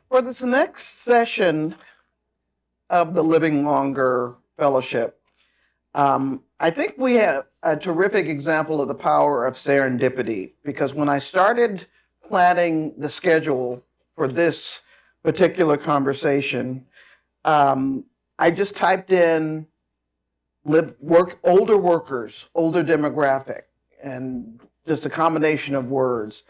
For this next session of the Living Longer Fellowship, I think we have a terrific example of the power of serendipity, because when I started planning the schedule for this particular conversation, I just typed in older workers, older demographic, and just a combination of words.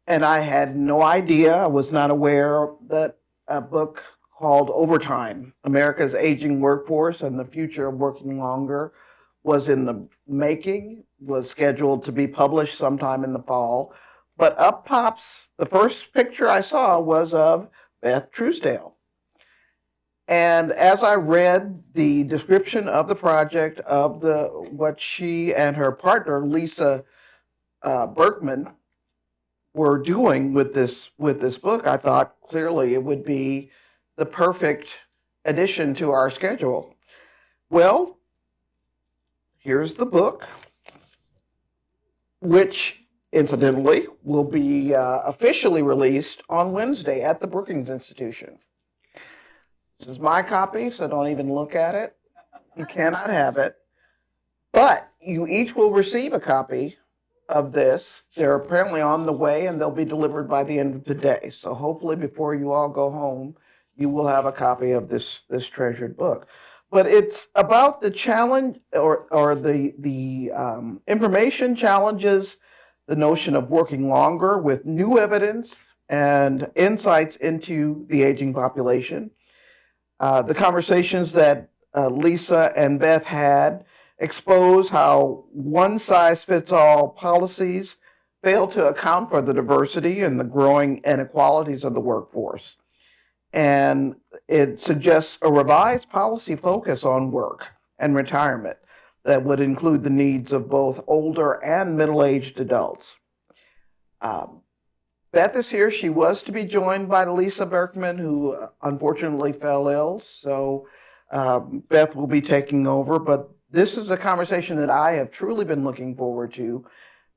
And I had no idea, I was not aware that a book called Overtime, America's Aging Workforce and the Future of Working Longer was in the making, was scheduled to be published sometime in the fall. But up pops, the first picture I saw was of Beth Truesdale. And as I read the description of the project, of what she and her partner, Lisa Berkman, were doing with this book, I thought clearly it would be the perfect addition to our schedule. Well, here's the book, which incidentally will be officially released on Wednesday at the Brookings Institution. This is my copy, so don't even look at it. You cannot have it. But you each will receive a copy of this. They're apparently on the way, and they'll be delivered by the end of the day. So hopefully before you all go home, you will have a copy of this treasured book. But it's about the challenge, or the information challenges the notion of working longer with new evidence and insights into the aging population. The conversations that Lisa and Beth had expose how one-size-fits-all policies fail to account for the diversity and the growing inequalities of the workforce. And it suggests a revised policy focus on work and retirement that would include the needs of both older and middle-aged adults. Beth is here. She was to be joined by Lisa Berkman, who unfortunately fell ill. So Beth will be taking over, but this is a conversation that I have truly been looking forward to.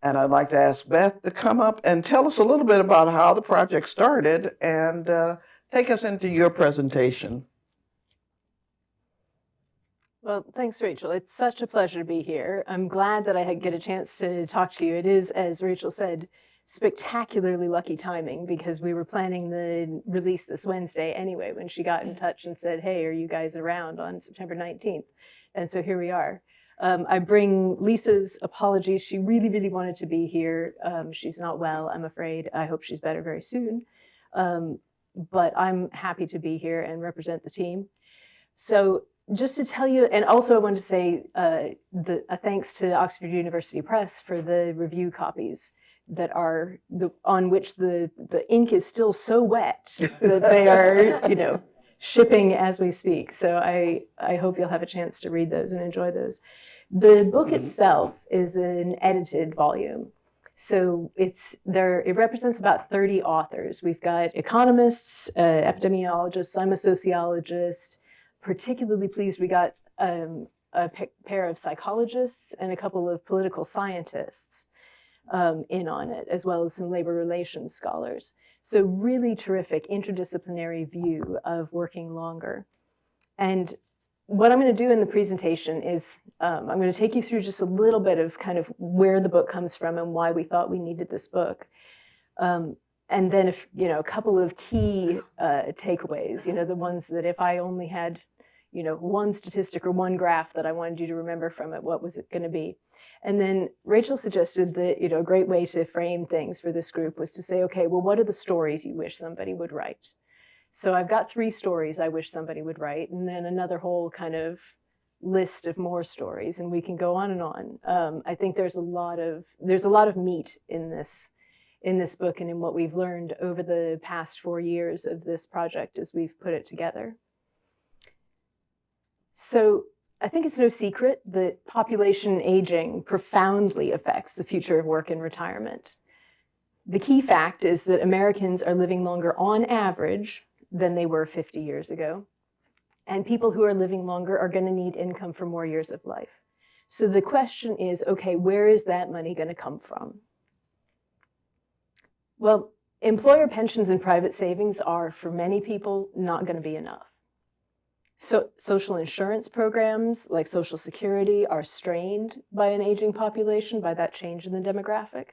And I'd like to ask Beth to come up and tell us a little bit about how the project started and take us into your presentation. Well, thanks, Rachel. It's such a pleasure to be here. I'm glad that I get a chance to talk to you. It is, as Rachel said, spectacularly lucky timing, because we were planning the release this Wednesday anyway when she got in touch and said, hey, are you guys around on September 19th? And so here we are. I bring Lisa's apologies. She really, really wanted to be here. She's not well, I'm afraid. I hope she's better very soon. But I'm happy to be here and represent the team. So just to tell you, and also I want to say a thanks to Oxford University Press for the review copies that are on which the ink is still so wet that they are, shipping as we speak. So I hope you'll have a chance to read those and enjoy those. The book itself is an edited volume. So it represents about 30 authors. We've got economists, epidemiologists, I'm a sociologist. Particularly pleased we got a pair of psychologists and a couple of political scientists in on it, as well as some labor relations scholars. So really terrific interdisciplinary view of working longer. And what I'm going to do in the presentation is I'm going to take you through just a little bit of kind of where the book comes from and why we thought we needed this book. And then a couple of key takeaways, the ones that if I only had one statistic or one graph that I wanted you to remember from it, what was it going to be? And then Rachel suggested that, a great way to frame things for this group was to say, okay, well, what are the stories you wish somebody would write? So I've got 3 stories I wish somebody would write, and then another whole kind of list of more stories, and we can go on and on. I think there's a lot of meat in this book and in what we've learned over the past 4 years of this project as we've put it together. So I think it's no secret that population aging profoundly affects the future of work and retirement. The key fact is that Americans are living longer on average than they were 50 years ago. And people who are living longer are going to need income for more years of life. So the question is, okay, where is that money going to come from? Well, employer pensions and private savings are, for many people, not going to be enough. So social insurance programs like Social Security are strained by an aging population, by that change in the demographic.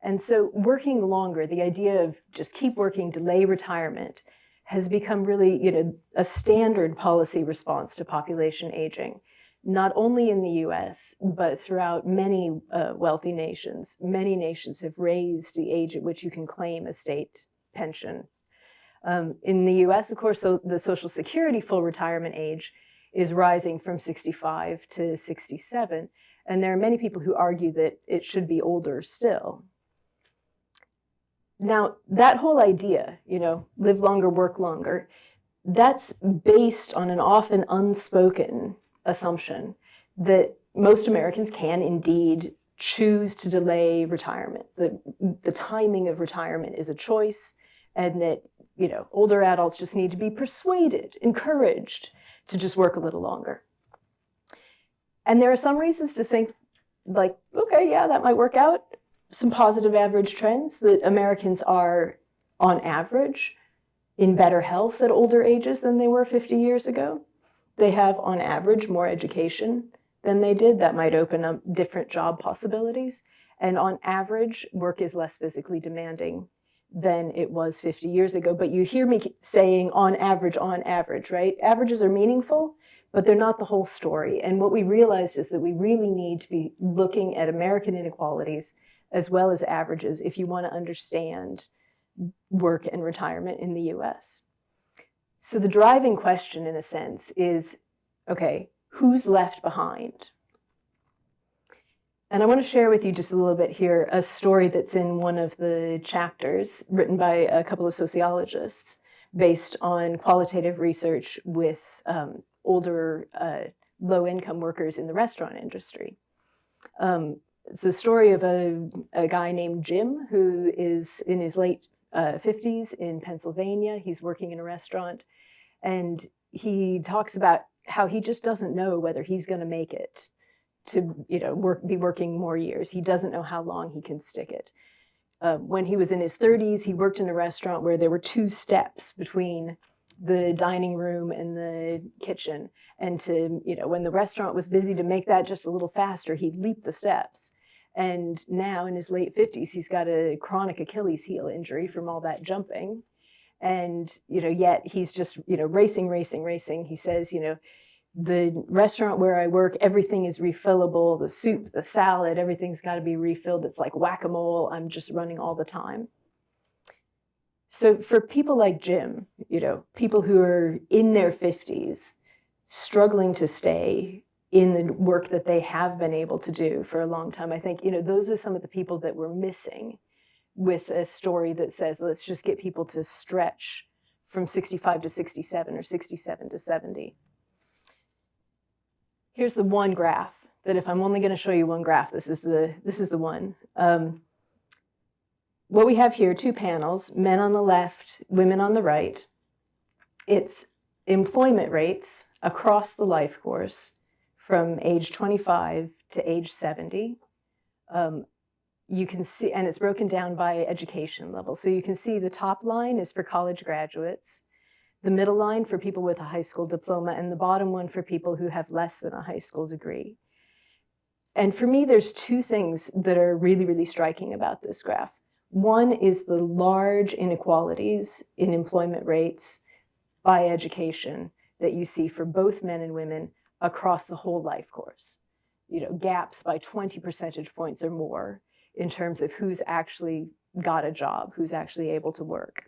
And so working longer, the idea of just keep working, delay retirement, has become really, a standard policy response to population aging, not only in the US, but throughout many wealthy nations. Many nations have raised the age at which you can claim a state pension. In the US, of course, so the Social Security full retirement age is rising from 65 to 67. And there are many people who argue that it should be older still. Now, that whole idea, live longer, work longer, that's based on an often unspoken assumption that most Americans can indeed choose to delay retirement. The timing of retirement is a choice, and that older adults just need to be persuaded, encouraged to just work a little longer. And there are some reasons to think, like, okay, yeah, that might work out. Some positive average trends that Americans are, on average, in better health at older ages than they were 50 years ago. They have, on average, more education than they did. That might open up different job possibilities. And on average, work is less physically demanding than it was 50 years ago. But you hear me saying on average, right? Averages are meaningful, but they're not the whole story. And what we realized is that we really need to be looking at American inequalities as well as averages if you want to understand work and retirement in the US. So the driving question, in a sense, is, okay, who's left behind? And I want to share with you just a little bit here a story that's in one of the chapters written by a couple of sociologists based on qualitative research with older low-income workers in the restaurant industry. It's the story of a guy named Jim who is in his late 50s in Pennsylvania. He's working in a restaurant, and he talks about how he just doesn't know whether he's going to make it to be working more years. He doesn't know how long he can stick it. When he was in his 30s, he worked in a restaurant where there were 2 steps between the dining room and the kitchen. And when the restaurant was busy, to make that just a little faster, he'd leap the steps. And now in his late 50s, he's got a chronic Achilles heel injury from all that jumping. And, yet he's just, racing. He says, the restaurant where I work, everything is refillable. The soup, the salad, everything's got to be refilled. It's like whack-a-mole. I'm just running all the time. So for people like Jim, people who are in their 50s, struggling to stay in the work that they have been able to do for a long time, I think, those are some of the people that we're missing with a story that says, let's just get people to stretch from 65 to 67 or 67 to 70. Here's the one graph that, if I'm only going to show you one graph, this is the one. What we have here, 2 panels, men on the left, women on the right. It's employment rates across the life course from age 25 to age 70. You can see, and it's broken down by education level. So you can see the top line is for college graduates, the middle line for people with a high school diploma, and the bottom one for people who have less than a high school degree. And for me, there's 2 things that are really, really striking about this graph. One is the large inequalities in employment rates by education that you see for both men and women across the whole life course. Gaps by 20 percentage points or more in terms of who's actually got a job, who's actually able to work.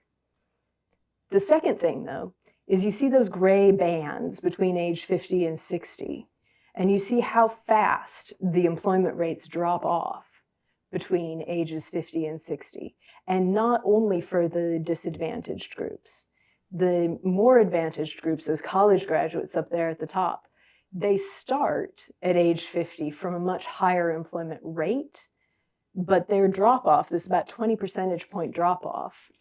The second thing, though, is you see those gray bands between age 50 and 60, and you see how fast the employment rates drop off between ages 50 and 60, and not only for the disadvantaged groups. The more advantaged groups, those college graduates up there at the top, they start at age 50 from a much higher employment rate, but their drop-off, this about 20 percentage point drop-off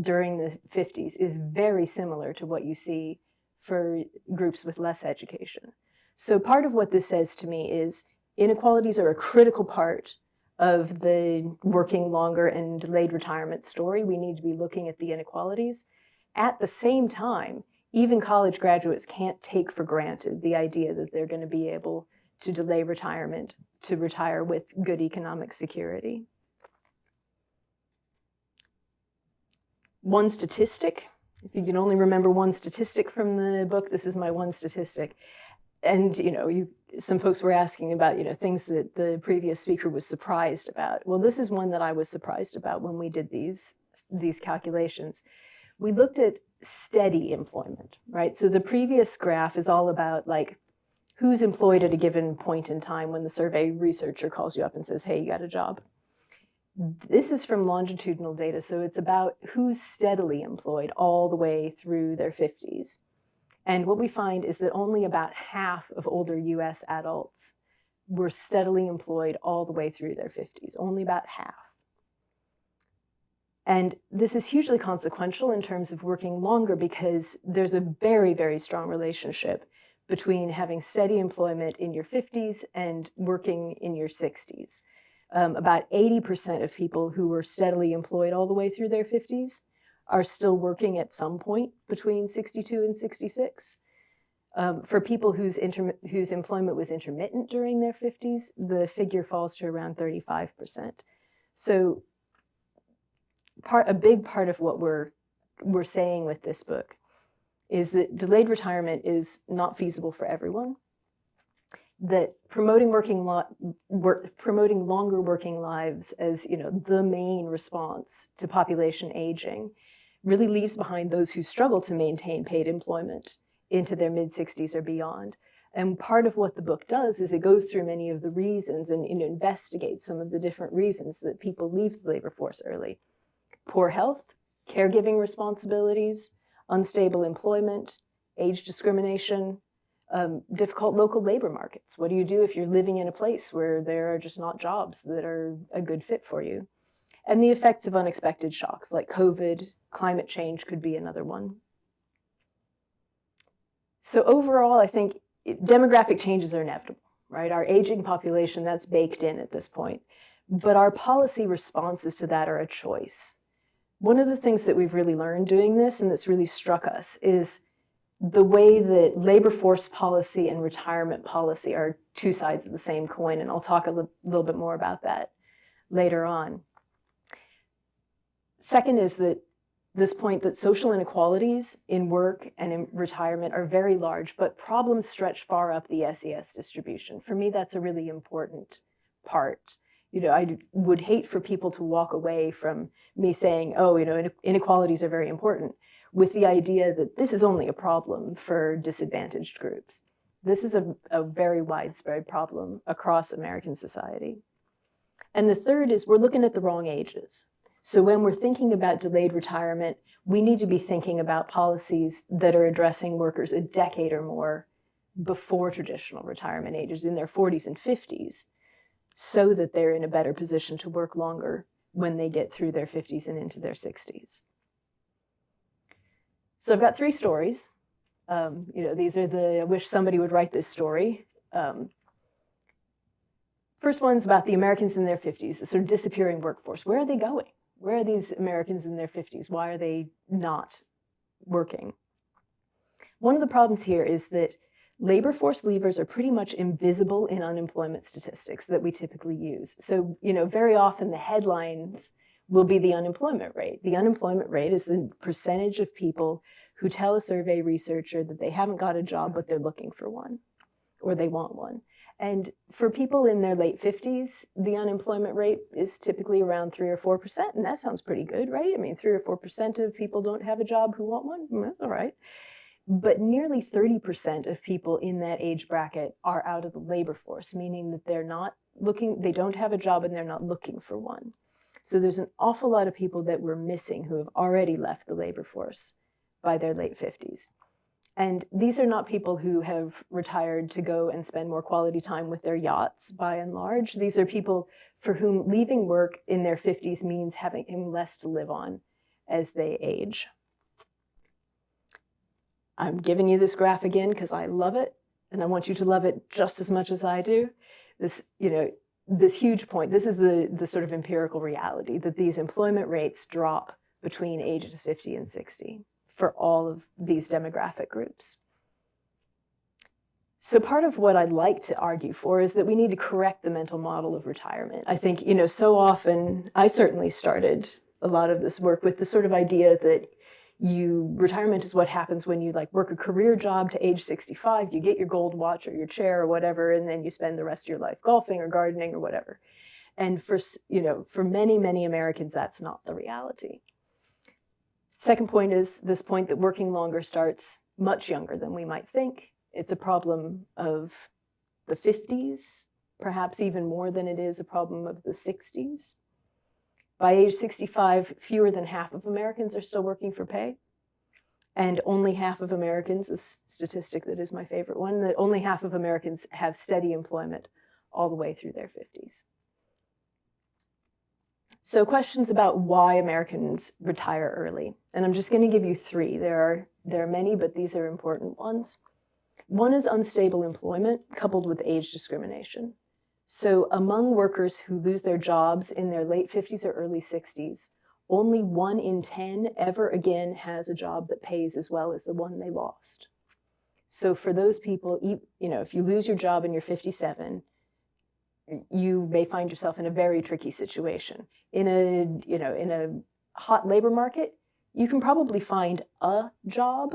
during the 50s, is very similar to what you see for groups with less education. So part of what this says to me is inequalities are a critical part of the working longer and delayed retirement story. We need to be looking at the inequalities. At the same time, even college graduates can't take for granted the idea that they're going to be able to delay retirement, to retire with good economic security. One statistic, if you can only remember one statistic from the book, this is my one statistic. And, some folks were asking about, things that the previous speaker was surprised about. Well, this is one that I was surprised about when we did these calculations. We looked at steady employment, right? So the previous graph is all about who's employed at a given point in time when the survey researcher calls you up and says, hey, you got a job. This is from longitudinal data, so it's about who's steadily employed all the way through their 50s. And what we find is that only about half of older US adults were steadily employed all the way through their 50s, only about half. And this is hugely consequential in terms of working longer because there's a very, very strong relationship between having steady employment in your 50s and working in your 60s. About 80% of people who were steadily employed all the way through their 50s are still working at some point between 62 and 66. For people whose employment was intermittent during their 50s, the figure falls to around 35%. So a big part of what we're saying with this book is that delayed retirement is not feasible for everyone, that promoting longer working lives as the main response to population aging really leaves behind those who struggle to maintain paid employment into their mid-60s or beyond. And part of what the book does is it goes through many of the reasons and investigates some of the different reasons that people leave the labor force early. Poor health, caregiving responsibilities, unstable employment, age discrimination, difficult local labor markets. What do you do if you're living in a place where there are just not jobs that are a good fit for you? And the effects of unexpected shocks like COVID, climate change could be another one. So overall, I think demographic changes are inevitable, right? Our aging population, that's baked in at this point. But our policy responses to that are a choice. One of the things that we've really learned doing this and that's really struck us is the way that labor force policy and retirement policy are two sides of the same coin, and I'll talk a little bit more about that later on. Second is that this point that social inequalities in work and in retirement are very large, but problems stretch far up the SES distribution. For me, that's a really important part. I would hate for people to walk away from me saying, oh, inequalities are very important, with the idea that this is only a problem for disadvantaged groups. This is a very widespread problem across American society. And the third is we're looking at the wrong ages. So when we're thinking about delayed retirement, we need to be thinking about policies that are addressing workers a decade or more before traditional retirement ages, in their 40s and 50s, so that they're in a better position to work longer when they get through their 50s and into their 60s. So I've got three stories. These are I wish somebody would write this story. First one's about the Americans in their 50s, the sort of disappearing workforce. Where are they going? Where are these Americans in their 50s? Why are they not working? One of the problems here is that labor force leavers are pretty much invisible in unemployment statistics that we typically use. So, very often the headlines will be the unemployment rate. The unemployment rate is the percentage of people who tell a survey researcher that they haven't got a job, but they're looking for one, or they want one. And for people in their late 50s, the unemployment rate is typically around 3 or 4%, and that sounds pretty good, right? 3 or 4% of people don't have a job who want one. That's all right. But nearly 30% of people in that age bracket are out of the labor force, meaning that they don't have a job and they're not looking for one. So there's an awful lot of people that we're missing who have already left the labor force by their late 50s. And these are not people who have retired to go and spend more quality time with their yachts, by and large. These are people for whom leaving work in their 50s means having less to live on as they age. I'm giving you this graph again because I love it, and I want you to love it just as much as I do. this huge point. This is the sort of empirical reality that these employment rates drop between ages 50 and 60 for all of these demographic groups. So part of what I'd like to argue for is that we need to correct the mental model of retirement. I think, so often, I certainly started a lot of this work with the sort of idea that retirement is what happens when you work a career job to age 65, you get your gold watch or your chair or whatever, and then you spend the rest of your life golfing or gardening or whatever. And for many, many Americans, that's not the reality. Second point is this point that working longer starts much younger than we might think. It's a problem of the 50s, perhaps even more than it is a problem of the 60s. By age 65, fewer than half of Americans are still working for pay. And only half of Americans, a statistic that is my favorite one, that only half of Americans have steady employment all the way through their 50s. So questions about why Americans retire early. And I'm just going to give you three. There are many, but these are important ones. One is unstable employment coupled with age discrimination. So among workers who lose their jobs in their late 50s or early 60s, only 1 in 10 ever again has a job that pays as well as the one they lost. So for those people, if you lose your job and you're 57, you may find yourself in a very tricky situation. In a hot labor market, you can probably find a job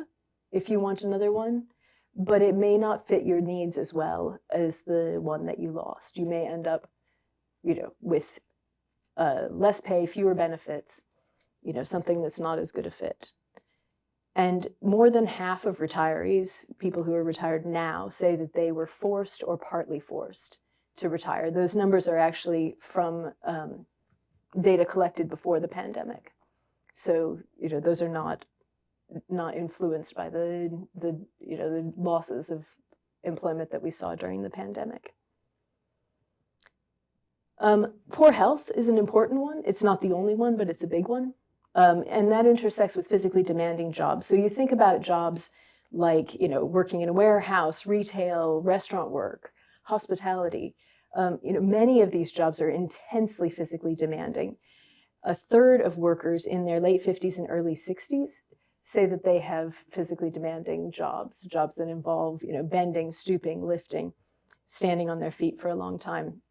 if you want another one, but it may not fit your needs as well as the one that you lost. You may end up, with less pay, fewer benefits, something that's not as good a fit. And more than half of retirees, people who are retired now, say that they were forced or partly forced to retire. Those numbers are actually from data collected before the pandemic. So, those are not influenced by the losses of employment that we saw during the pandemic. Poor health is an important one. It's not the only one, but it's a big one. And that intersects with physically demanding jobs. So you think about jobs like, working in a warehouse, retail, restaurant work, hospitality. Many of these jobs are intensely physically demanding. A third of workers in their late 50s and early 60s say that they have physically demanding jobs that involve, bending, stooping, lifting, standing on their feet for a long time.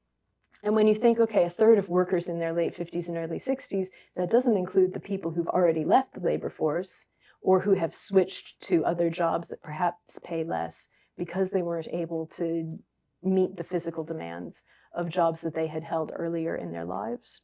And when you think, okay, a third of workers in their late 50s and early 60s, that doesn't include the people who've already left the labor force or who have switched to other jobs that perhaps pay less because they weren't able to meet the physical demands of jobs that they had held earlier in their lives.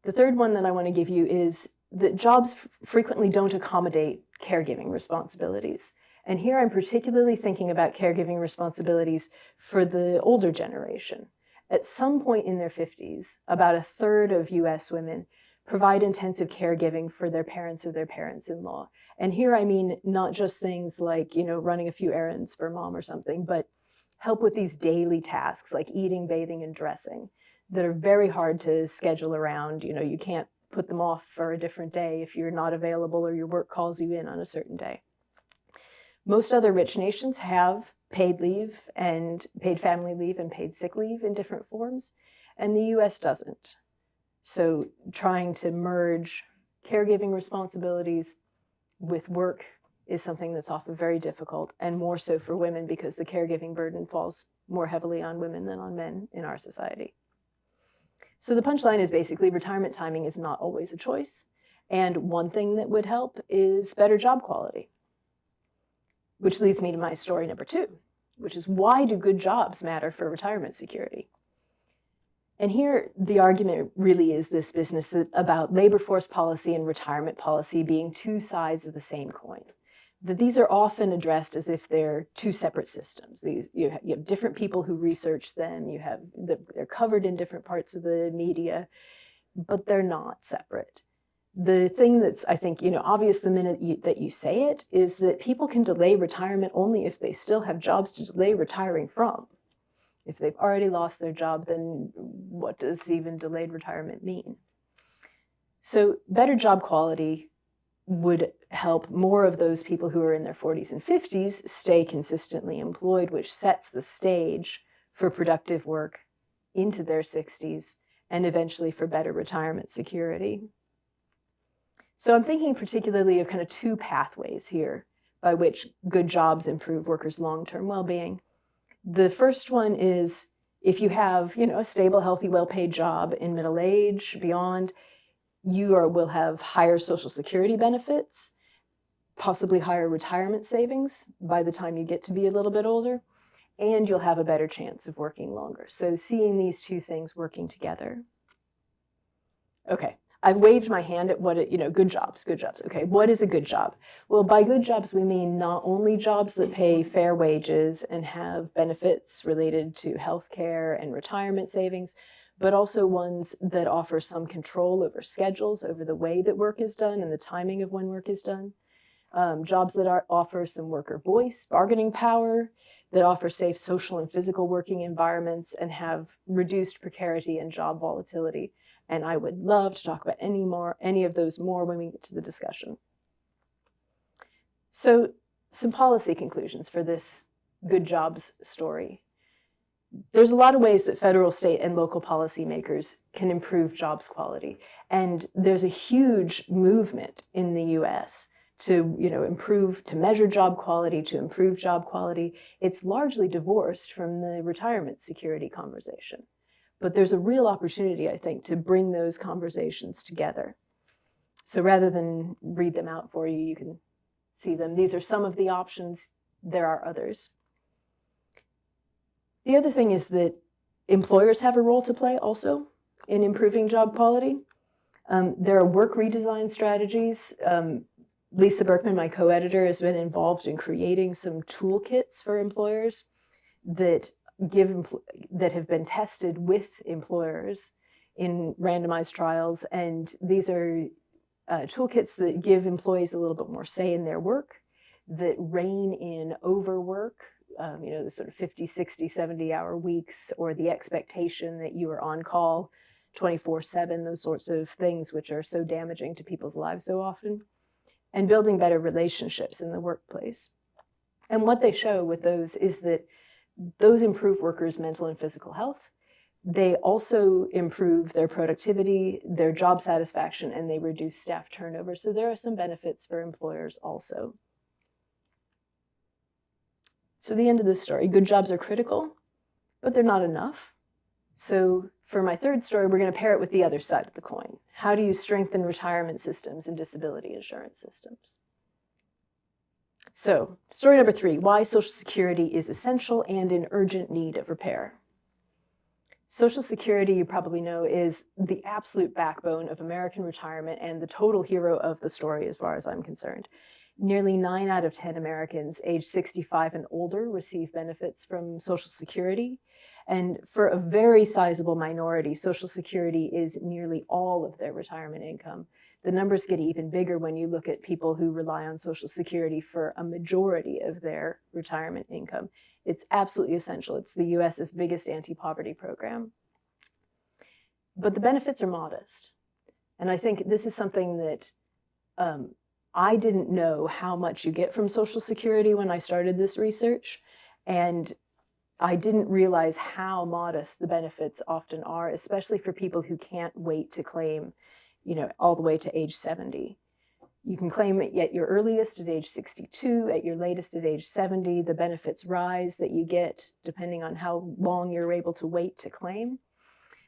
The third one that I want to give you is that jobs frequently don't accommodate caregiving responsibilities. And here I'm particularly thinking about caregiving responsibilities for the older generation. At some point in their 50s, about a third of US women provide intensive caregiving for their parents or their parents-in-law. And here I mean not just things like, running a few errands for mom or something, but help with these daily tasks like eating, bathing, and dressing that are very hard to schedule around. You can't put them off for a different day if you're not available or your work calls you in on a certain day. Most other rich nations have paid leave and paid family leave and paid sick leave in different forms, and the US doesn't. So trying to merge caregiving responsibilities with work is something that's often very difficult, and more so for women because the caregiving burden falls more heavily on women than on men in our society. So the punchline is basically retirement timing is not always a choice, and one thing that would help is better job quality. Which leads me to my story number 2, which is why do good jobs matter for retirement security? And here the argument really is this business about labor force policy and retirement policy being two sides of the same coin. That these are often addressed as if they're two separate systems. You have different people who research them, they're covered in different parts of the media, but they're not separate. The thing that's, I think, obvious the minute that you say it is that people can delay retirement only if they still have jobs to delay retiring from. If they've already lost their job, then what does even delayed retirement mean? So better job quality would help more of those people who are in their 40s and 50s stay consistently employed, which sets the stage for productive work into their 60s, and eventually for better retirement security. So I'm thinking particularly of kind of two pathways here by which good jobs improve workers' long-term well-being. The first one is if you have, a stable, healthy, well-paid job in middle age, beyond, you will have higher Social Security benefits, possibly higher retirement savings by the time you get to be a little bit older, and you'll have a better chance of working longer. So seeing these two things working together. Okay, I've waved my hand at what, good jobs. Okay, what is a good job? Well, by good jobs, we mean not only jobs that pay fair wages and have benefits related to healthcare and retirement savings, but also ones that offer some control over schedules, over the way that work is done and the timing of when work is done. Jobs that offer some worker voice, bargaining power, that offer safe social and physical working environments and have reduced precarity and job volatility. And I would love to talk about any of those more when we get to the discussion. So some policy conclusions for this good jobs story. There's a lot of ways that federal, state, and local policymakers can improve jobs quality. And there's a huge movement in the US to measure job quality, to improve job quality. It's largely divorced from the retirement security conversation. But there's a real opportunity, I think, to bring those conversations together. So rather than read them out for you, you can see them. These are some of the options. There are others. The other thing is that employers have a role to play also in improving job quality. There are work redesign strategies. Lisa Berkman, my co-editor, has been involved in creating some toolkits for employers that have been tested with employers in randomized trials. And these are toolkits that give employees a little bit more say in their work, that rein in overwork, the sort of 50, 60, 70-hour weeks, or the expectation that you are on call 24/7, those sorts of things which are so damaging to people's lives so often, and building better relationships in the workplace. And what they show with those is that those improve workers' mental and physical health. They also improve their productivity, their job satisfaction, and they reduce staff turnover. So there are some benefits for employers also. So the end of this story, good jobs are critical, but they're not enough. So for my third story, we're going to pair it with the other side of the coin. How do you strengthen retirement systems and disability insurance systems? So story number 3, why Social Security is essential and in urgent need of repair. Social Security, you probably know, is the absolute backbone of American retirement and the total hero of the story as far as I'm concerned. Nearly 9 out of 10 Americans age 65 and older receive benefits from Social Security. And for a very sizable minority, Social Security is nearly all of their retirement income. The numbers get even bigger when you look at people who rely on Social Security for a majority of their retirement income. It's absolutely essential. It's the US's biggest anti-poverty program. But the benefits are modest. And I think this is something that I didn't know how much you get from Social Security when I started this research. And I didn't realize how modest the benefits often are, especially for people who can't wait to claim, all the way to age 70. You can claim it at your earliest at age 62, at your latest at age 70. The benefits rise that you get depending on how long you're able to wait to claim.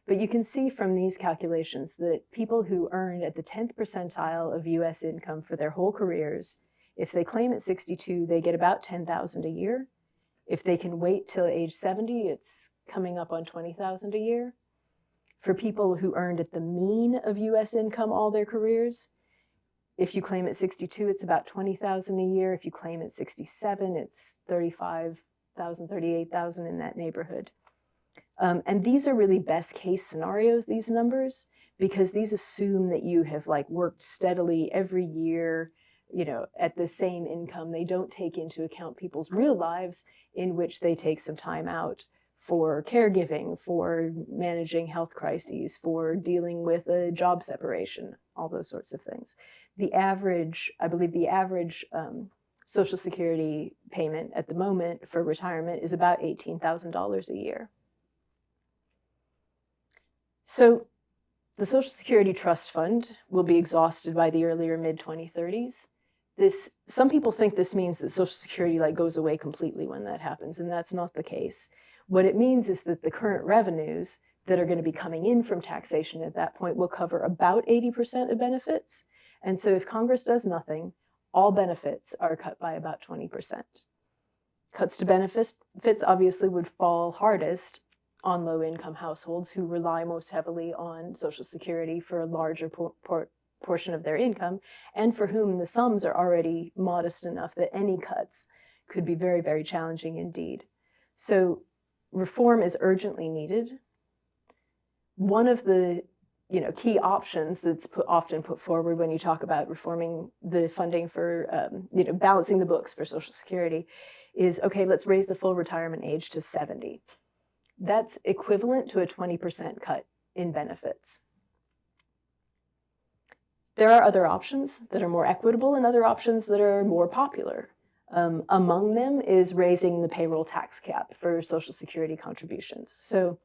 But you can see from these calculations that people who earn at the 10th percentile of US income for their whole careers, if they claim at 62, they get about $10,000 a year. If they can wait till age 70, it's coming up on $20,000 a year. For people who earned at the mean of US income all their careers, if you claim at 62, it's about $20,000 a year. If you claim at 67, it's $35,000, $38,000 in that neighborhood. And these are really best case scenarios, these numbers, because these assume that you have worked steadily every year, at the same income. They don't take into account people's real lives in which they take some time out for caregiving, for managing health crises, for dealing with a job separation, all those sorts of things. I believe the average Social Security payment at the moment for retirement is about $18,000 a year. So the Social Security Trust Fund will be exhausted by the earlier mid-2030s. Some people think this means that Social Security goes away completely when that happens, and that's not the case. What it means is that the current revenues that are going to be coming in from taxation at that point will cover about 80% of benefits. And so if Congress does nothing, all benefits are cut by about 20%. Cuts to benefits obviously would fall hardest on low-income households who rely most heavily on Social Security for a larger portion of their income, and for whom the sums are already modest enough that any cuts could be very, very challenging indeed. So reform is urgently needed. One of the key options that's often put forward when you talk about reforming the funding for, balancing the books for Social Security is, okay, let's raise the full retirement age to 70. That's equivalent to a 20% cut in benefits. There are other options that are more equitable and other options that are more popular. Among them is raising the payroll tax cap for Social Security contributions. So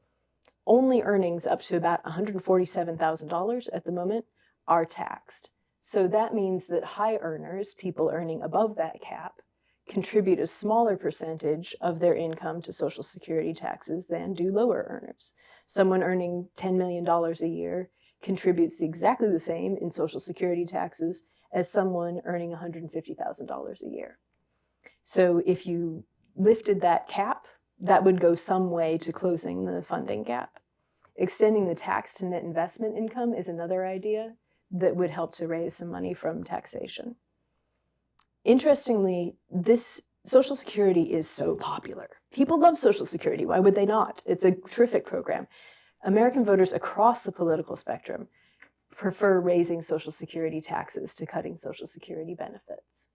only earnings up to about $147,000 at the moment are taxed. So that means that high earners, people earning above that cap, contribute a smaller percentage of their income to Social Security taxes than do lower earners. Someone earning $10 million a year contributes exactly the same in Social Security taxes as someone earning $150,000 a year. So if you lifted that cap, that would go some way to closing the funding gap. Extending the tax to net investment income is another idea that would help to raise some money from taxation. Interestingly, this Social Security is so popular. People love Social Security. Why would they not? It's a terrific program. American voters across the political spectrum prefer raising Social Security taxes to cutting Social Security benefits.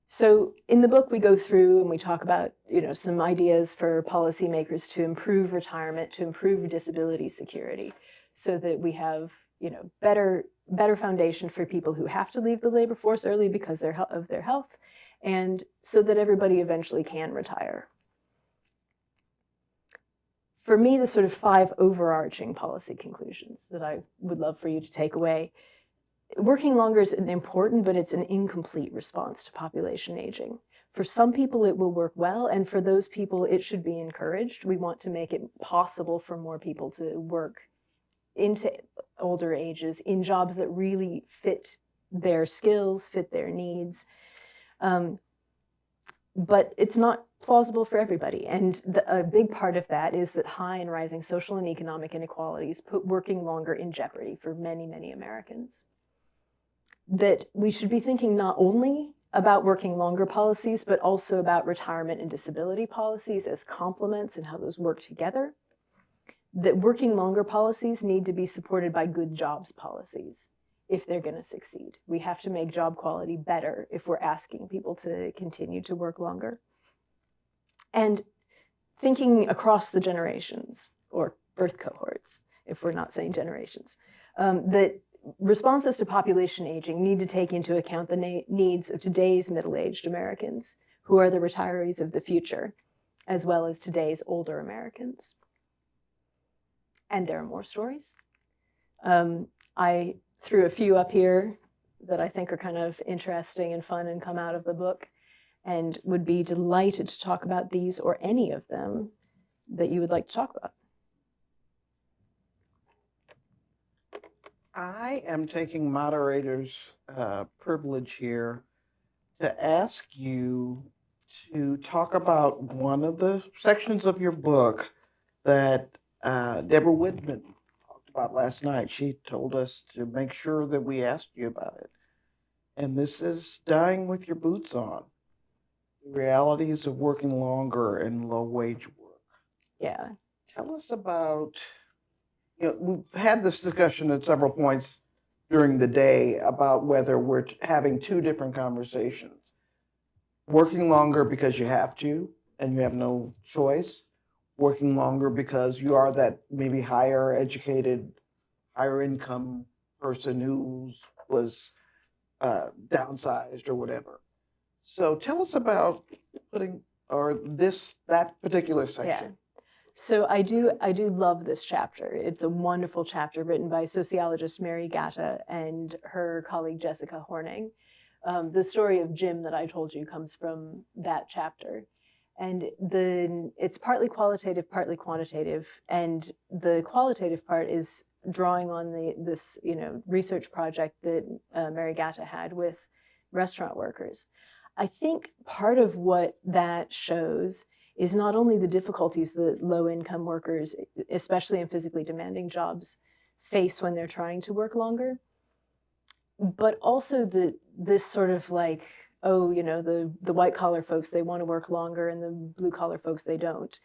So in the book, we go through and we talk about, some ideas for policymakers to improve retirement, to improve disability security, so that we have, better foundation for people who have to leave the labor force early because of their health, and so that everybody eventually can retire. For me, the sort of 5 overarching policy conclusions that I would love for you to take away. Working longer is important, but it's an incomplete response to population aging. For some people, it will work well, and for those people, it should be encouraged. We want to make it possible for more people to work into older ages in jobs that really fit their skills, fit their needs. But it's not plausible for everybody. And a big part of that is that high and rising social and economic inequalities put working longer in jeopardy for many, many Americans. That we should be thinking not only about working longer policies, but also about retirement and disability policies as complements and how those work together. That working longer policies need to be supported by good jobs policies if they're going to succeed. We have to make job quality better if we're asking people to continue to work longer. And thinking across the generations, or birth cohorts, if we're not saying generations, that responses to population aging need to take into account the needs of today's middle-aged Americans, who are the retirees of the future, as well as today's older Americans. And there are more stories. I threw a few up here that I think are kind of interesting and fun and come out of the book, and would be delighted to talk about these or any of them that you would like to talk about. I am taking moderator's privilege here to ask you to talk about one of the sections of your book that Deborah Whitman talked about last night. She told us to make sure that we asked you about it. And this is dying with your boots on. The realities of working longer and low-wage work. Yeah. Tell us about, we've had this discussion at several points during the day about whether we're having 2 different conversations. Working longer because you have to and you have no choice. Working longer because you are that maybe higher educated, higher income person who was downsized or whatever. So tell us about that particular section. Yeah. So I do love this chapter. It's a wonderful chapter written by sociologist Mary Gatta and her colleague Jessica Horning. The story of Jim that I told you comes from that chapter. And it's partly qualitative, partly quantitative. And the qualitative part is drawing on this research project that Mary Gatta had with restaurant workers. I think part of what that shows is not only the difficulties that low-income workers, especially in physically demanding jobs, face when they're trying to work longer, but also this sort of like, oh, the white-collar folks, they want to work longer, and the blue-collar folks, they don't,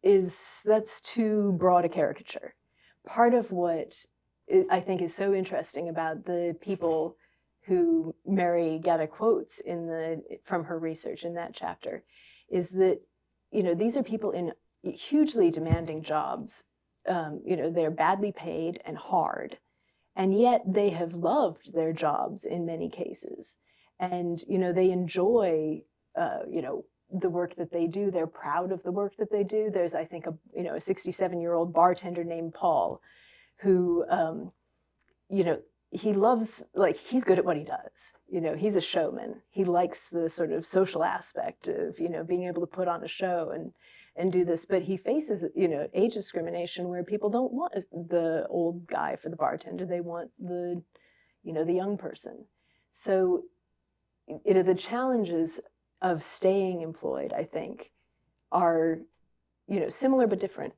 that's too broad a caricature. Part of what I think is so interesting about the people who Mary Gatta quotes from her research in that chapter is that these are people in hugely demanding jobs. They're badly paid and hard, and yet they have loved their jobs in many cases. And, they enjoy, the work that they do. They're proud of the work that they do. There's, I think, a 67-year-old bartender named Paul who, he loves, he's good at what he does. He's a showman. He likes the sort of social aspect of, being able to put on a show and do this. But he faces, age discrimination where people don't want the old guy for the bartender. They want the young person. So, the challenges of staying employed, I think, are, similar but different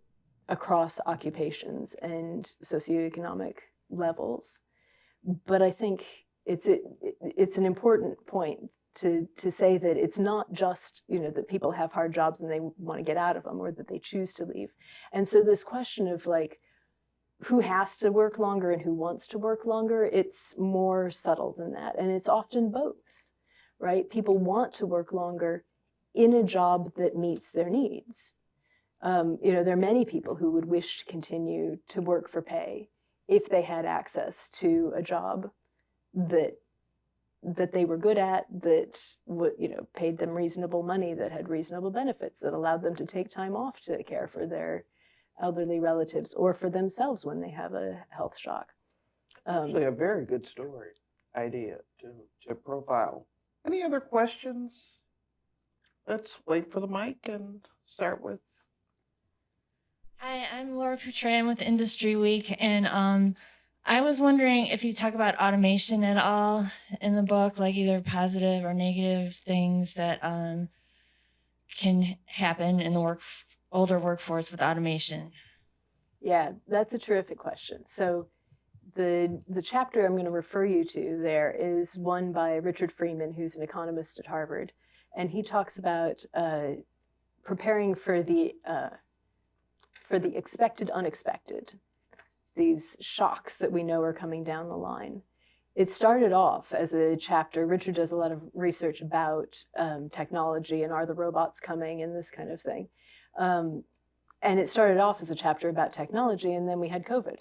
across occupations and socioeconomic levels. But I think it's an important point to say that it's not just, that people have hard jobs and they want to get out of them or that they choose to leave. And so this question of who has to work longer and who wants to work longer, it's more subtle than that. And it's often both, right? People want to work longer in a job that meets their needs. There are many people who would wish to continue to work for pay if they had access to a job that they were good at, that paid them reasonable money, that had reasonable benefits, that allowed them to take time off to care for their elderly relatives or for themselves when they have a health shock. Actually, a very good story idea to profile. Any other questions? Let's wait for the mic and start with. Hi, I'm Laura Poutray. I'm with Industry Week, and I was wondering if you talk about automation at all in the book, like either positive or negative things that can happen in the older workforce with automation. Yeah, that's a terrific question. So the chapter I'm going to refer you to there is one by Richard Freeman, who's an economist at Harvard, and he talks about preparing for the expected unexpected, these shocks that we know are coming down the line. It started off as a chapter. Richard does a lot of research about technology and are the robots coming and this kind of thing. And it started off as a chapter about technology, and then we had COVID.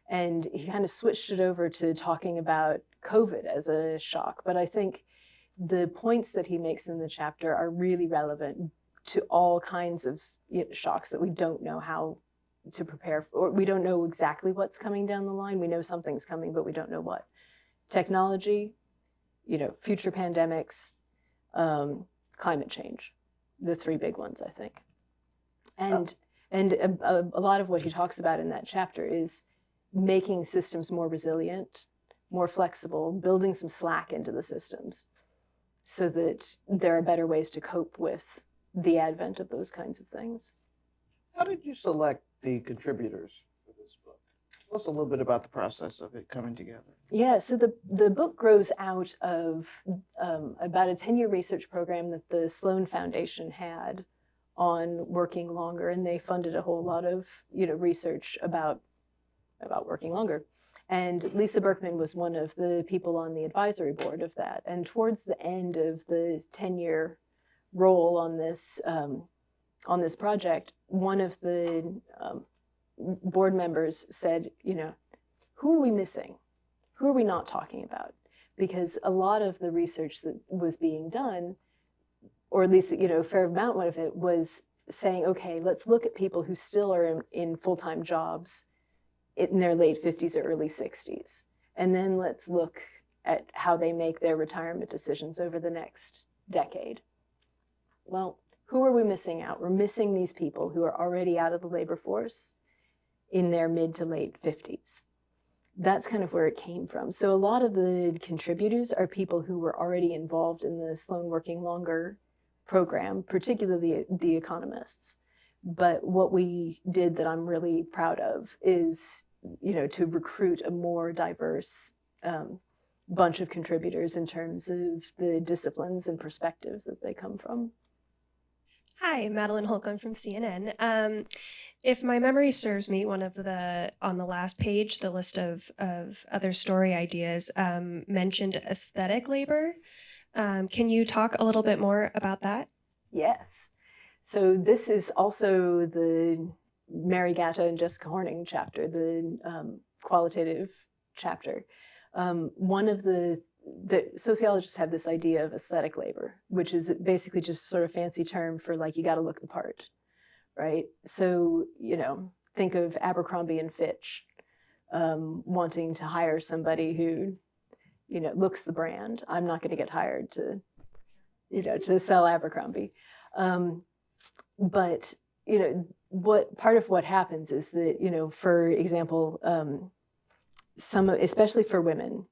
And he kind of switched it over to talking about COVID as a shock. But I think the points that he makes in the chapter are really relevant to all kinds of shocks that we don't know how to prepare for, or we don't know exactly what's coming down the line. We know something's coming, but we don't know what. Technology, future pandemics, climate change, the three big ones, I think. And a lot of what he talks about in that chapter is making systems more resilient, more flexible, building some slack into the systems so that there are better ways to cope with the advent of those kinds of things. How did you select the contributors for this book? Tell us a little bit about the process of it coming together. Yeah, so the book grows out of about a 10-year research program that the Sloan Foundation had on working longer, and they funded a whole lot of research about working longer. And Lisa Berkman was one of the people on the advisory board of that. And towards the end of the 10-year role on this project, one of the board members said, who are we missing? Who are we not talking about? Because a lot of the research that was being done, or at least a fair amount of it, was saying, okay, let's look at people who still are in full-time jobs in their late 50s or early 60s. And then let's look at how they make their retirement decisions over the next decade. Well, who are we missing out? We're missing these people who are already out of the labor force in their mid to late 50s. That's kind of where it came from. So a lot of the contributors are people who were already involved in the Sloan Working Longer program, particularly the economists. But what we did that I'm really proud of is, to recruit a more diverse bunch of contributors in terms of the disciplines and perspectives that they come from. Hi, Madeline Holcomb from CNN. If my memory serves me, on the last page, the list of other story ideas mentioned aesthetic labor. Can you talk a little bit more about that? Yes. So this is also the Mary Gatta and Jessica Horning chapter, the qualitative chapter. One of the sociologists have this idea of aesthetic labor, which is basically just sort of fancy term for like, you got to look the part, right? So, think of Abercrombie and Fitch wanting to hire somebody who, looks the brand. I'm not going to get hired to sell Abercrombie. But, part of what happens is that, for example, especially for women,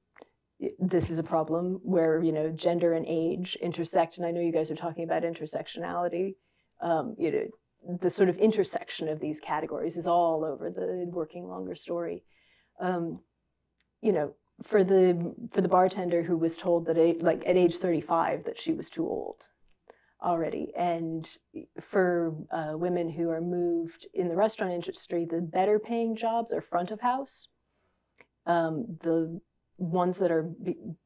this is a problem where, gender and age intersect. And I know you guys are talking about intersectionality. The sort of intersection of these categories is all over the Working Longer story. For the bartender who was told that at age 35 that she was too old already, and for women who are moved in the restaurant industry, the better paying jobs are front of house. The ones that are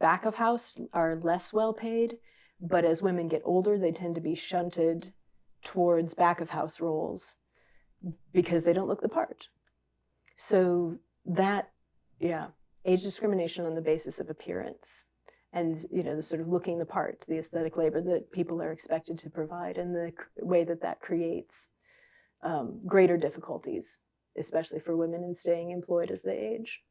back of house are less well paid, but as women get older, they tend to be shunted towards back of house roles because they don't look the part. So that, age discrimination on the basis of appearance and, the sort of looking the part, the aesthetic labor that people are expected to provide, and the way that creates greater difficulties, especially for women in staying employed as they age.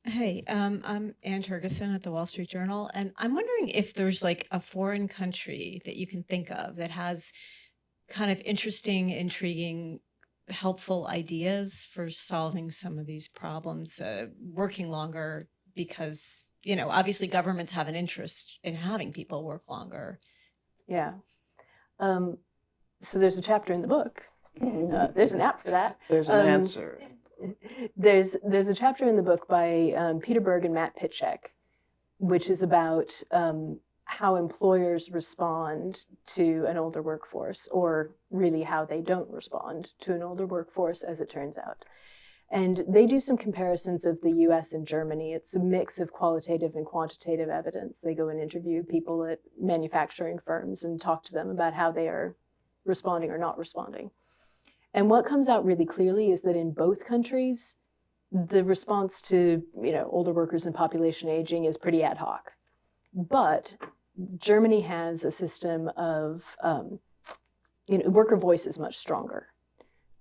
Hey, I'm Ann Turgeson at the Wall Street Journal, and I'm wondering if there's like a foreign country that you can think of that has kind of interesting, intriguing, helpful ideas for solving some of these problems, working longer, because, obviously governments have an interest in having people work longer. Yeah. So there's a chapter in the book. There's an app for that. There's an answer. There's a chapter in the book by Peter Berg and Matt Pitchek, which is about how employers respond to an older workforce, or really how they don't respond to an older workforce, as it turns out. And they do some comparisons of the US and Germany. It's a mix of qualitative and quantitative evidence. They go and interview people at manufacturing firms and talk to them about how they are responding or not responding. And what comes out really clearly is that in both countries, the response to older workers and population aging is pretty ad hoc. But Germany has a system of worker voice is much stronger.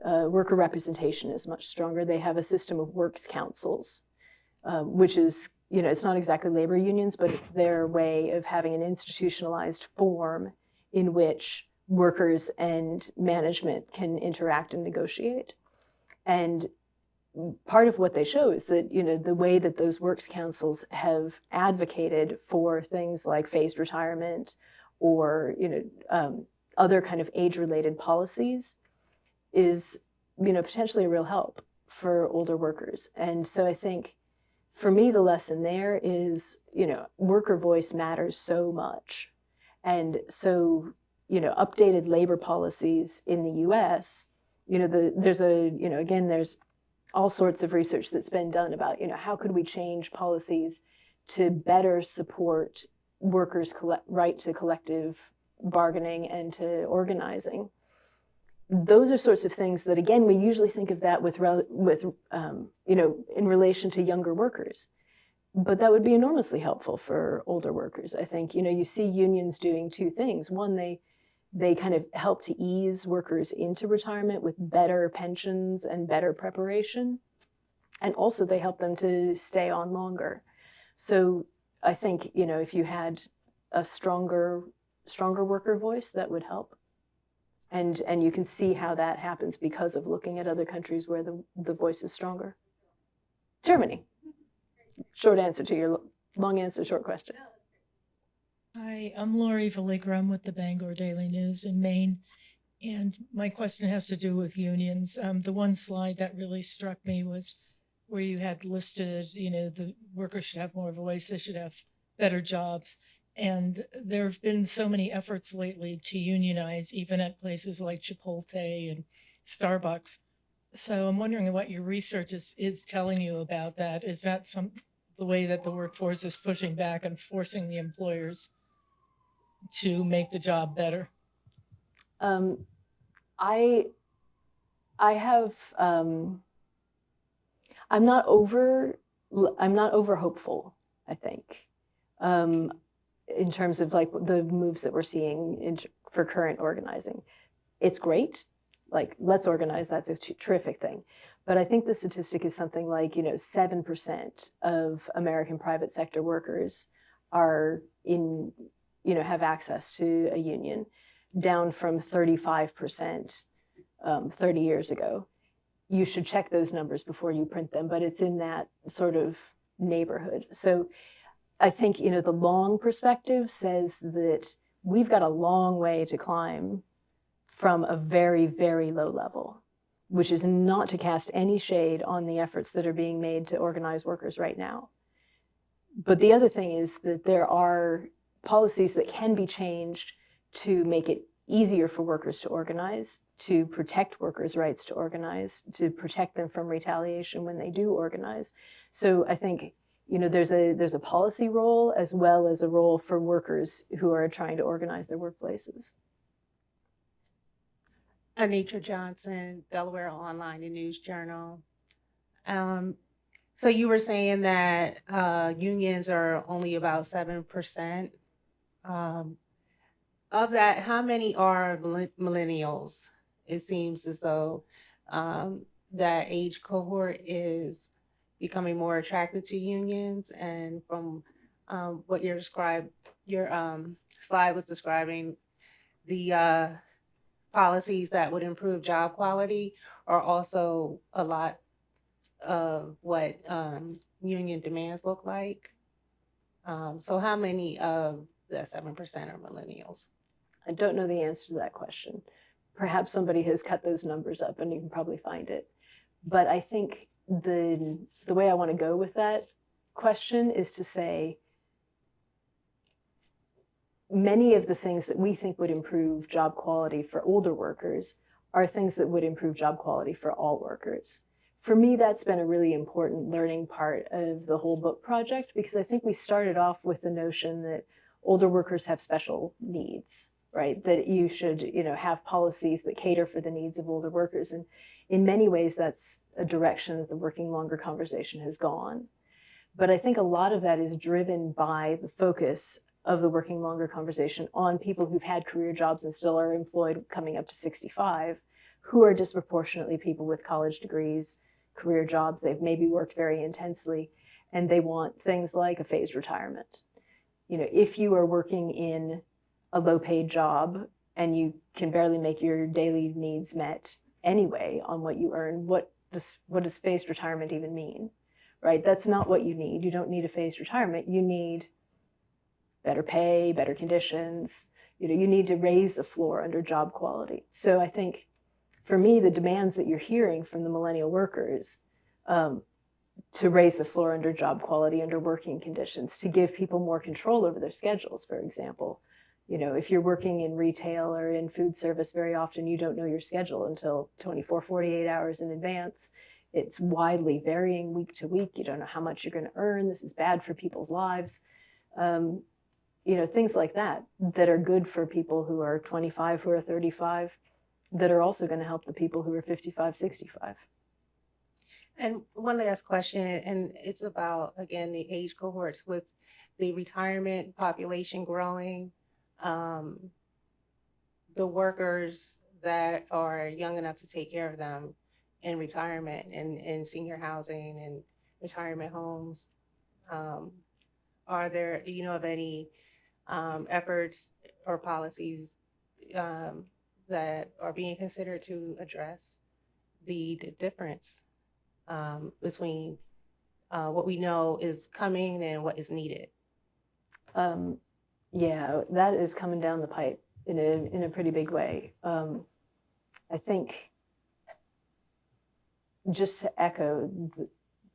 Worker representation is much stronger. They have a system of works councils, which is, it's not exactly labor unions, but it's their way of having an institutionalized form in which workers and management can interact and negotiate. And part of what they show is that, the way that those works councils have advocated for things like phased retirement or, other kind of age-related policies is, potentially a real help for older workers. And so I think for me, the lesson there is, worker voice matters so much. And so, updated labor policies in the US, there's all sorts of research that's been done about, how could we change policies to better support workers' right to collective bargaining and to organizing. Those are sorts of things that, again, we usually think of that with in relation to younger workers. But that would be enormously helpful for older workers. I think, you see unions doing two things. One, They kind of help to ease workers into retirement with better pensions and better preparation. And also they help them to stay on longer. So I think, you know, if you had a stronger worker voice, that would help. And you can see how that happens because of looking at other countries where the voice is stronger. Germany. Short answer to your long answer, short question. Hi, I'm Lori Valligra. I'm with the Bangor Daily News in Maine. And my question has to do with unions. The one slide that really struck me was where you had listed, you know, the workers should have more voice, they should have better jobs. And there have been so many efforts lately to unionize, even at places like Chipotle and Starbucks. So I'm wondering what your research is telling you about that. Is that the way that the workforce is pushing back and forcing the employers to make the job better? I have I'm not over hopeful, I think, in terms of like the moves that we're seeing for current organizing. It's great, like let's organize, that's a terrific thing. But I think the statistic is something like, you know, 7% of American private sector workers are in, you know, have access to a union, down from 35% 30 years ago. You should check those numbers before you print them, but it's in that sort of neighborhood. So I think, you know, the long perspective says that we've got a long way to climb from a very, very low level, which is not to cast any shade on the efforts that are being made to organize workers right now. But the other thing is that there are policies that can be changed to make it easier for workers to organize, to protect workers' rights to organize, to protect them from retaliation when they do organize. So I think, you know, there's a policy role as well as a role for workers who are trying to organize their workplaces. Anitra Johnson, Delaware Online and News Journal. So you were saying that unions are only about 7%. Of that, how many are millennials? It seems as though that age cohort is becoming more attracted to unions. And from what your slide was describing, the policies that would improve job quality are also a lot of what union demands look like. So how many of the 7% are millennials? I don't know the answer to that question. Perhaps somebody has cut those numbers up and you can probably find it. But I think the way I want to go with that question is to say, many of the things that we think would improve job quality for older workers are things that would improve job quality for all workers. For me, that's been a really important learning part of the whole book project, because I think we started off with the notion that older workers have special needs, right? That you should, you know, have policies that cater for the needs of older workers. And in many ways, that's a direction that the Working Longer conversation has gone. But I think a lot of that is driven by the focus of the Working Longer conversation on people who've had career jobs and still are employed coming up to 65, who are disproportionately people with college degrees, career jobs. They've maybe worked very intensely, and they want things like a phased retirement. You know, if you are working in a low-paid job and you can barely make your daily needs met anyway on what you earn, what does phased retirement even mean, right? That's not what you need. You don't need a phased retirement. You need better pay, better conditions. You know, you need to raise the floor under job quality. So I think, for me, the demands that you're hearing from the millennial workers to raise the floor under job quality, under working conditions, to give people more control over their schedules, for example. You know, if you're working in retail or in food service, very often you don't know your schedule until 24, 48 hours in advance. It's widely varying week to week. You don't know how much you're going to earn. This is bad for people's lives. You know, things like that are good for people who are 25, who are 35, that are also going to help the people who are 55, 65. And one last question, and it's about, again, the age cohorts with the retirement population growing. the workers that are young enough to take care of them in retirement and in senior housing and retirement homes. Do you know of any efforts or policies that are being considered to address the difference between what we know is coming and what is needed? Yeah, that is coming down the pipe in a pretty big way. I think just to echo,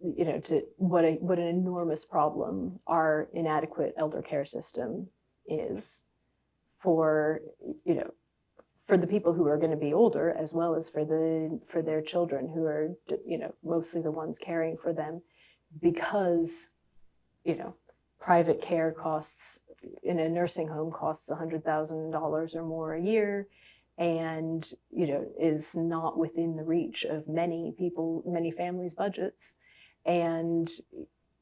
to what an enormous problem our inadequate elder care system is for the people who are going to be older, as well as for their children who are mostly the ones caring for them, because private care costs in a nursing home costs $100,000 or more a year, and is not within the reach of many families' budgets. And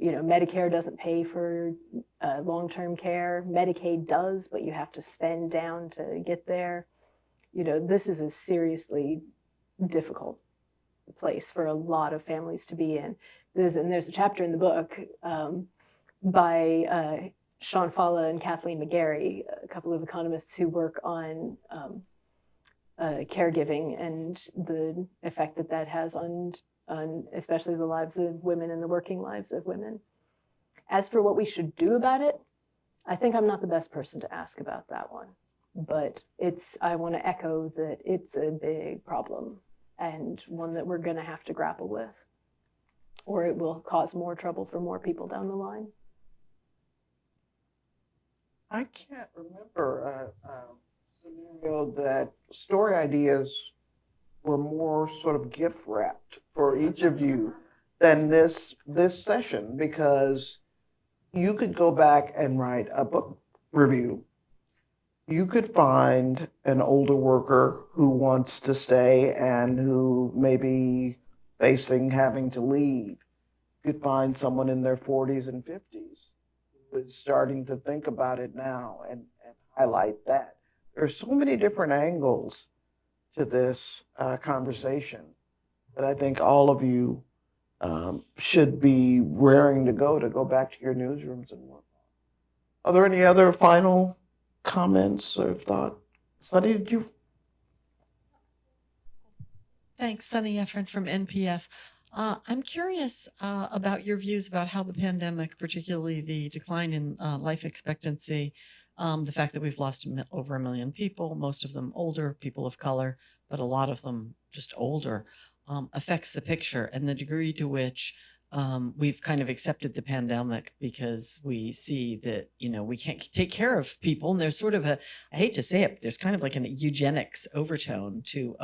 Medicare doesn't pay for long-term care. Medicaid does, but you have to spend down to get there. This is a seriously difficult place for a lot of families to be in. There's a chapter in the book by Sean Falla and Kathleen McGarry, a couple of economists who work on caregiving and the effect that has on especially the lives of women and the working lives of women. As for what we should do about it, I think I'm not the best person to ask about that one. But I want to echo that it's a big problem and one that we're going to have to grapple with, or it will cause more trouble for more people down the line. I can't remember a scenario that story ideas were more sort of gift wrapped for each of you than this session, because you could go back and write a book review. You could find an older worker who wants to stay and who may be facing having to leave. You could find someone in their 40s and 50s who is starting to think about it now and highlight that. There's so many different angles to this conversation that I think all of you should be raring to go back to your newsrooms and work on. Are there any other final comments or thought? Sunny, did you? Thanks, Sunny Efron from NPF. I'm curious about your views about how the pandemic, particularly the decline in life expectancy, the fact that we've lost over 1 million people, most of them older, people of color, but a lot of them just older, affects the picture, and the degree to which we've kind of accepted the pandemic because we see that, we can't take care of people. And there's sort of I hate to say it, there's kind of like an eugenics overtone to,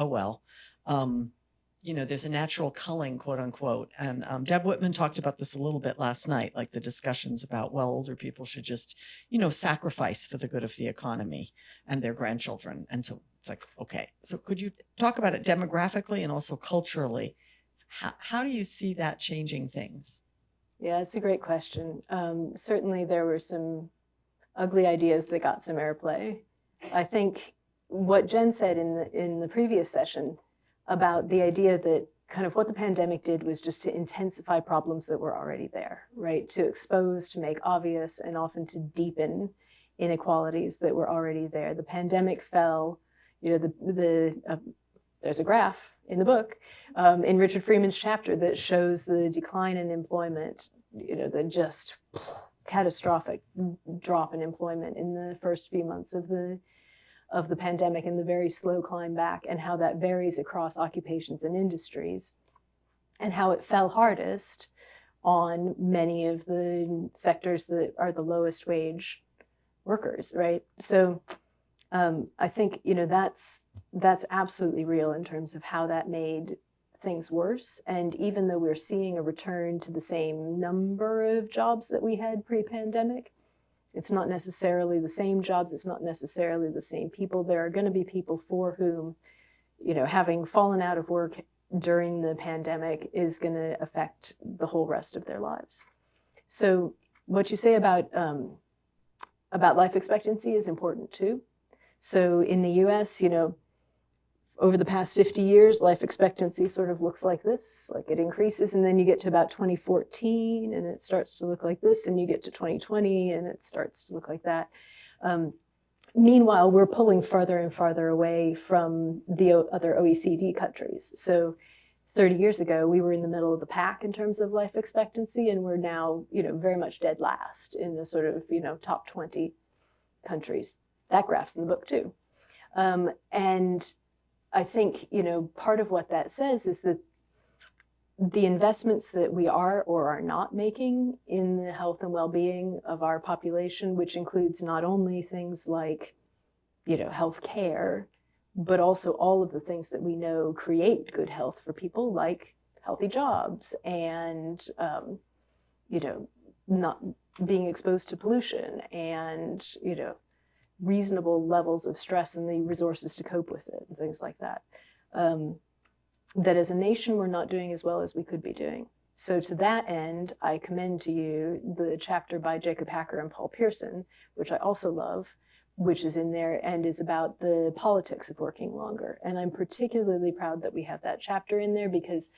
there's a natural culling, quote unquote. And Deb Whitman talked about this a little bit last night, like the discussions about, older people should just, sacrifice for the good of the economy and their grandchildren. And so it's like, okay, so could you talk about it demographically and also culturally? How do you see that changing things? Yeah, it's a great question. Certainly there were some ugly ideas that got some airplay. I think what Jen said in the previous session about the idea that kind of what the pandemic did was just to intensify problems that were already there, right? To expose, to make obvious, and often to deepen inequalities that were already there. The pandemic fell, there's a graph in the book, in Richard Freeman's chapter that shows the decline in employment, the just catastrophic drop in employment in the first few months of the pandemic and the very slow climb back, and how that varies across occupations and industries, and how it fell hardest on many of the sectors that are the lowest wage workers, right? So I think, that's absolutely real in terms of how that made things worse. And even though we're seeing a return to the same number of jobs that we had pre-pandemic, it's not necessarily the same jobs, it's not necessarily the same people. There are going to be people for whom, having fallen out of work during the pandemic is going to affect the whole rest of their lives. So what you say about life expectancy is important too, So in the US, over the past 50 years, life expectancy sort of looks like this, like it increases, and then you get to about 2014 and it starts to look like this, and you get to 2020 and it starts to look like that. Meanwhile, we're pulling farther and farther away from the other OECD countries. So 30 years ago, we were in the middle of the pack in terms of life expectancy, and we're now, very much dead last in the sort of, top 20 countries. That graph's in the book too. And I think, part of what that says is that the investments that we are or are not making in the health and well-being of our population, which includes not only things like, health care, but also all of the things that we know create good health for people, like healthy jobs and, not being exposed to pollution and, reasonable levels of stress and the resources to cope with it and things like that. That as a nation, we're not doing as well as we could be doing. So to that end, I commend to you the chapter by Jacob Hacker and Paul Pearson, which I also love, which is in there and is about the politics of working longer. And I'm particularly proud that we have that chapter in there because,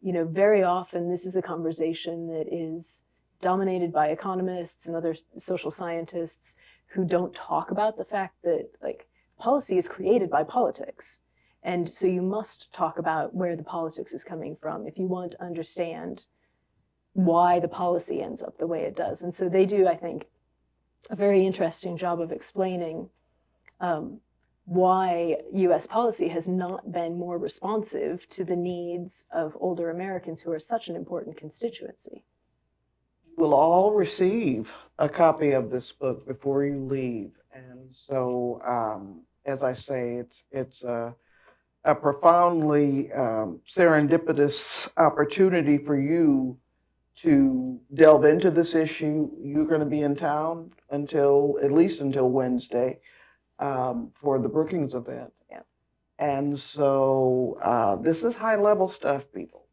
very often this is a conversation that is dominated by economists and other social scientists who don't talk about the fact that policy is created by politics. And so you must talk about where the politics is coming from if you want to understand why the policy ends up the way it does. And so they do, I think, a very interesting job of explaining why US policy has not been more responsive to the needs of older Americans who are such an important constituency. We'll all receive a copy of this book before you leave. And so, as I say, it's a profoundly serendipitous opportunity for you to delve into this issue. You're going to be in town at least until Wednesday for the Brookings event. Yeah. And so this is high level stuff, people.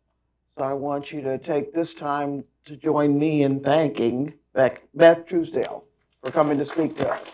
So I want you to take this time to join me in thanking Beth Truesdale for coming to speak to us.